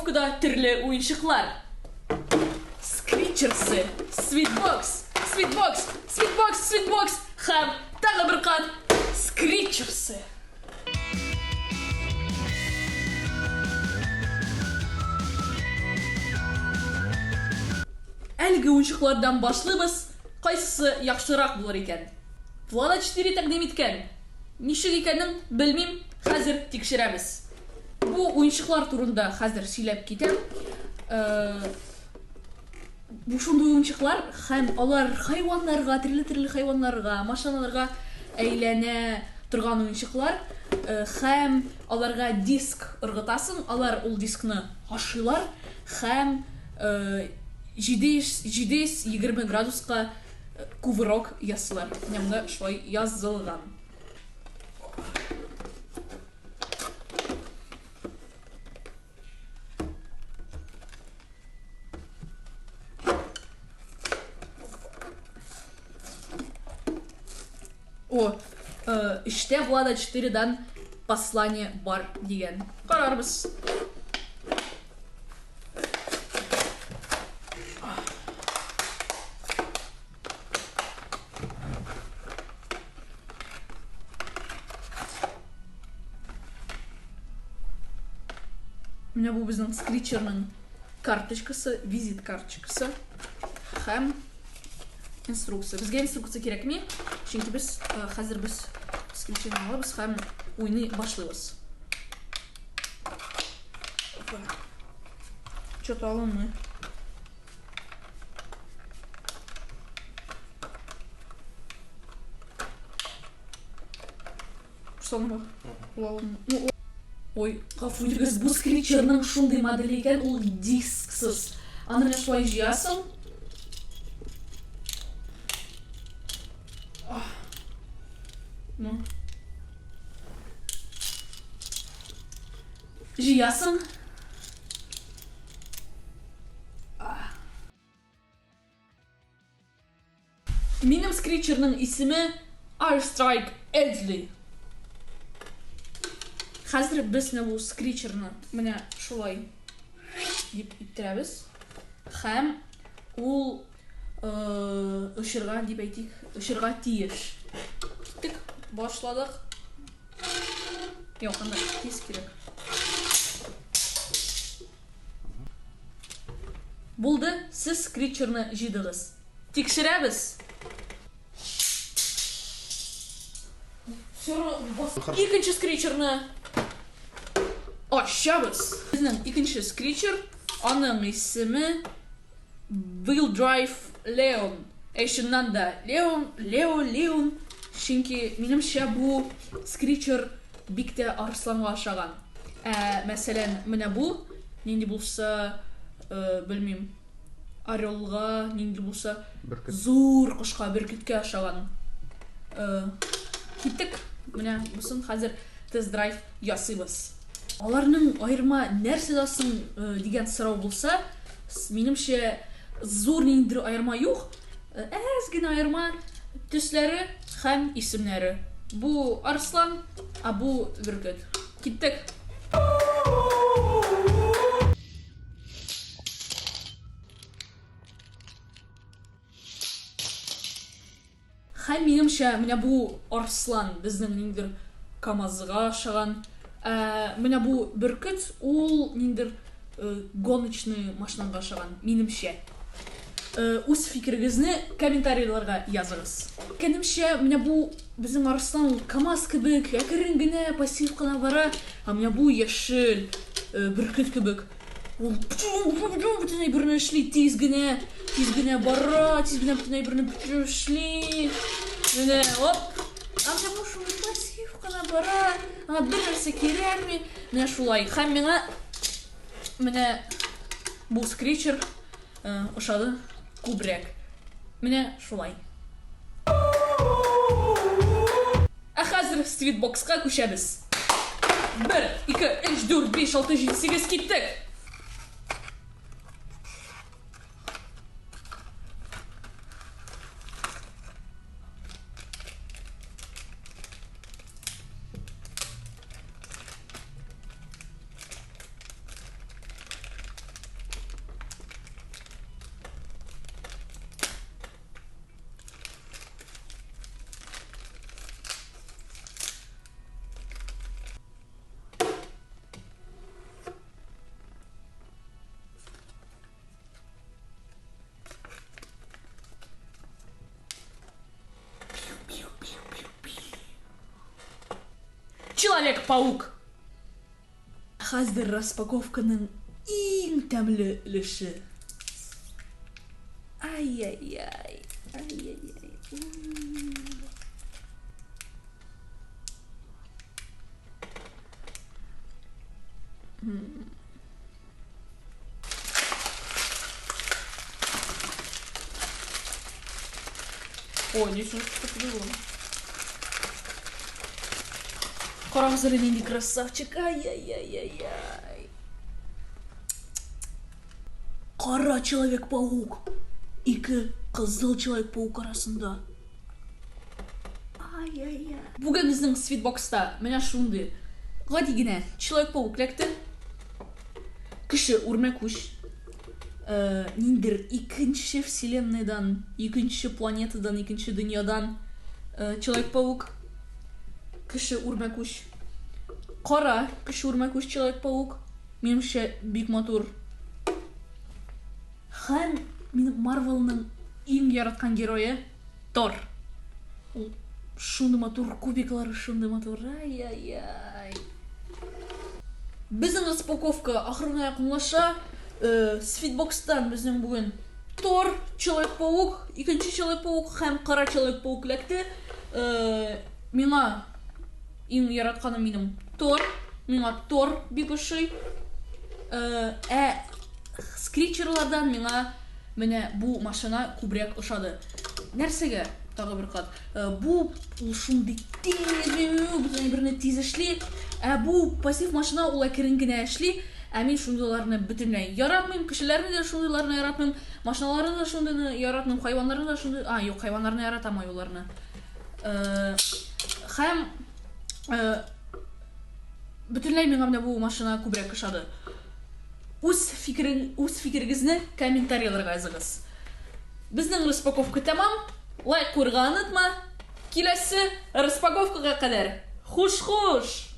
упаковкада түрлі ойыншықлар. Скричерсы, Sweetbox, һәм тағы бір қат Скричерсы. Әлгі ойыншықлардан башлыбыз, қайсысы яқшырақ болар екен? Влада 4 тәқдим еткен. Нишік екенін білмейм, қазір текшіреміз. Бұл ойыншықлар турында қазір сөйлеп кетем. Бұл шондай ойыншықлар, һәм алар хайванларға, түрлі хайванларға, машиналарға әйләнә тұрған ойыншықлар, һәм аларға диск ырғытасың, алар ол дискны ашылар, һәм 720 градусқа кувырок ясылар. Немді шулай язылған. Іште Влада 4-дан послание бар деген. Қарарбыз. Менә бұл біздің скричерның карточкасы, визит карточкасы һәм инструкция. Бізге инструкция керек ме? Чөнки біз қазір біз скричерны алабыз һәм ойны башлайбыз. Что-то алынмый. Соңғы. Ой, ғафу етіңіз, бұл скричерның шундай моделі екен, ол дисксіз. Аны шулай жиясың. Жиясың. Менің скричерның исімі Airstrike Edley. Қазір біз бұл скричерны міне шулай деп иттірәбіз. Һәм ол ұшырға деп әйтейік, ұшырға тиеш. Кеттік, башладық. Жоқ, андай тез керек. Болды, сіз скричерны жидығыз. Текшірәбіз. Екінші скричерны ашабыз. Біздің екінші скричер, аның исімі Wheel Drive Leon. Шыннан да Leon. Чөнки менімше бұл скричер бикте арысланға ашаған. Мәселен, менә бұл, ненде болса, білмейм, орелға, ненде болса, зур құшқа бүркітке ашаған. Кеттік, менә бұсын қазір тест-драйв ясыйбыз. Аларның айырма нәрсе дасын деген сұрау болса, менімше зор нендір айырма жоқ. Әзген айырма төслері һәм исемнәре. Бұл арыслан, а бұл бүркіт. Кеттік. Һәм менімше, менә бұл арыслан біздің нендір камазыға ашаған. Менә бұл бүркіт, ол нендір гоночный машинаға ашаған, менімше. Өз фикіріңізні комментарийларға yazыңыз. Менімше, менә бұл біздің арыслан камаз кебек, әкірін генә пассивкана бара, а менә бұл яшел бүркіт кебек. Ол бүтінай бірін эшли, тез генә бара, тез генә бүтінай бірін эшли. Менә, оп! А менә бұл шулай пассивкана бара, аңа бір нәрсе керек ме? Менә шулай. Һәм менә бұл скричер ошады күбрәк. Менә шулай. Хәзер Sweetbox-ка күчәбез. 1, 2, 3, 4, 5, 6, 7, 8 киттек. Человек-паук. Хәзер распаковканың иң тәмле өлеше. Ай-яй-яй. Ай-яй-яй. Ой, ничего себе. Қараңыздар нендей красавчик. Ай-яй-яй-яй. Қара Человек-паук. Екі қызыл Человек-паук арасында. Ай-яй-яй. Бүгін біздің свитбокста менә шундай гади генә Человек-паук лекте. Кеше үрмәкүш. Ниндер икенче вселенныйдан, икенче планетадан, икенче дөньядан Человек-паук. Кеше үрмәкүш. Кара кеше үрмәкүш Человек-паук. Минемчә бик матур. Һәм минем Марвелның иң яраткан герое Тор. Ул шундый матур, кубиклары шундый матур. Ай-яй-яй. Безнең распаковка ахырына якынлаша. Свитбокстан безнең бүген Тор, Человек-паук, икенче Человек-паук һәм кара Человек-паук лекте. Миңа иң яратканым минем Тор. Миңа Тор бик ошый. Скричерлардан миңа менә бу машина күбрәк ошады. Нәрсәгә? Тагы бер кат. Бу шундый тиз, бөтенләй тиз эшли. Бу пассив машина ул әкрен генә эшли. Мин шундыйларны бөтенләй яратмыйм. Кешеләрне дә шундыйларны яратмыйм. Машиналарны да шундыйны яратмыйм. Хайваннарны да шундый. Юк, хайваннарны яратам юлларны. Һәм бөтенләй миңа менә бу машина күбрәк ошады. Үз фикерегезне комментарийларга языгыз. Безнең распаковка тәмам. Лайк куярга онытма. Киләсе распаковкага кадәр. Хуш-хуш!